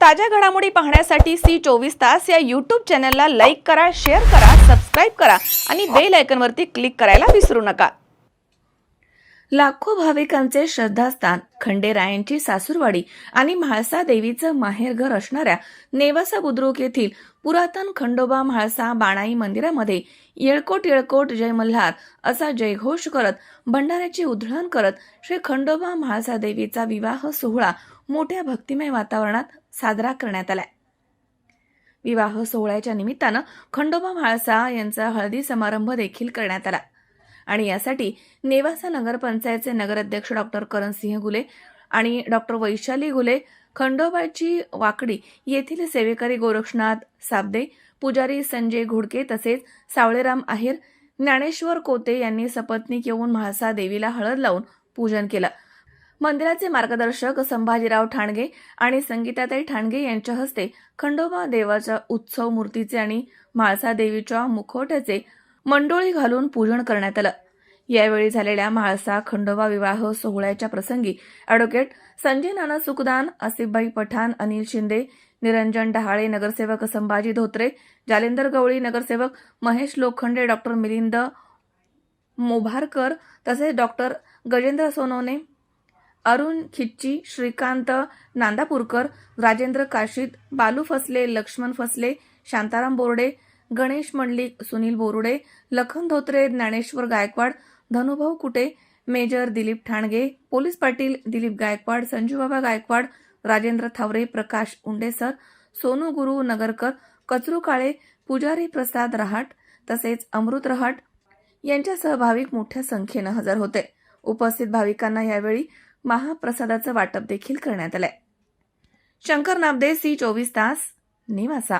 ताज्या घडामोडी पाहण्यासाठी सी24 तास या यूट्यूब चॅनलला लाईक करा, शेअर करा, सबस्क्राईब करा आणि बेल आयकॉनवरती क्लिक करायला विसरू नका। लाखो भाविकांचे श्रद्धास्थान खंडेरायांची सासूरवाडी आणि म्हाळसा देवीचं माहेरघर असणाऱ्या नेवासा बुद्रुक येथील पुरातन खंडोबा म्हाळसा बाणाई मंदिरामध्ये येळकोट येळकोट जय मल्हार असा जयघोष करत भंडाऱ्याची उधळण करत श्री खंडोबा म्हाळसा देवीचा विवाह सोहळा मोठ्या भक्तिमय वातावरणात साजरा करण्यात आला। विवाह सोहळ्याच्या निमित्तानं खंडोबा म्हाळसा यांचा हळदी समारंभ देखील करण्यात आला आणि यासाठी नेवासा नगरपंचायतचे नगराध्यक्ष डॉक्टर करणसिंह गुले आणि डॉक्टर वैशाली गुले, खंडोबाची वाकडी येथील सेवेकरी गोरक्षनाथ साबदे, पुजारी संजय घोडके तसेच सावळेराम आहेर, ज्ञानेश्वर कोते यांनी सपत्नीक येऊन म्हाळसा देवीला हळद लावून पूजन केलं। मंदिराचे मार्गदर्शक संभाजीराव ठाणगे आणि संगीताताई ठाणगे यांच्या हस्ते खंडोबा देवाच्या उत्सव मूर्तीचे आणि म्हाळसा देवीच्या मुखवट्याचे मंडोळी घालून पूजन करण्यात आलं। यावेळी झालेल्या म्हाळसा खंडोबा विवाह सोहळ्याच्या प्रसंगी ॲडव्होकेट संजय नाना सुखदान, आसिफभाई पठाण, अनिल शिंदे, निरंजन डहाळे, नगरसेवक संभाजी धोत्रे, जालेंदर गवळी, नगरसेवक महेश लोखंडे, डॉक्टर मिलिंद मोभारकर तसेच डॉक्टर गजेंद्र सोनवणे, अरुण खिच्ची, श्रीकांत नांदापूरकर, राजेंद्र काशीद, बालू फसले, लक्ष्मण फसले, शांताराम बोर्डे, गणेश मंडलिक, सुनील बोरुडे, लखन धोत्रे, ज्ञानेश्वर गायकवाड, धनुभाऊ कुटे, मेजर दिलीप ठाणगे, पोलीस पाटील दिलीप गायकवाड, संजूबाबा गायकवाड, राजेंद्र थावरे, प्रकाश उंडेसर, सोनू गुरु नगरकर, कचरू काळे, पुजारी प्रसाद रहाट तसेच अमृत रहाट यांच्यासह भाविक मोठ्या संख्येनं हजर होते। उपस्थित भाविकांना यावेळी महाप्रसादाचं वाटप देखील करण्यात आलंय। शंकर नामदे, सी24 तास, नेवासा।